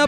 न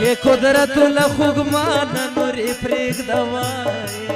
ये कुदरत लखुगमान नूरी प्रेग दवाए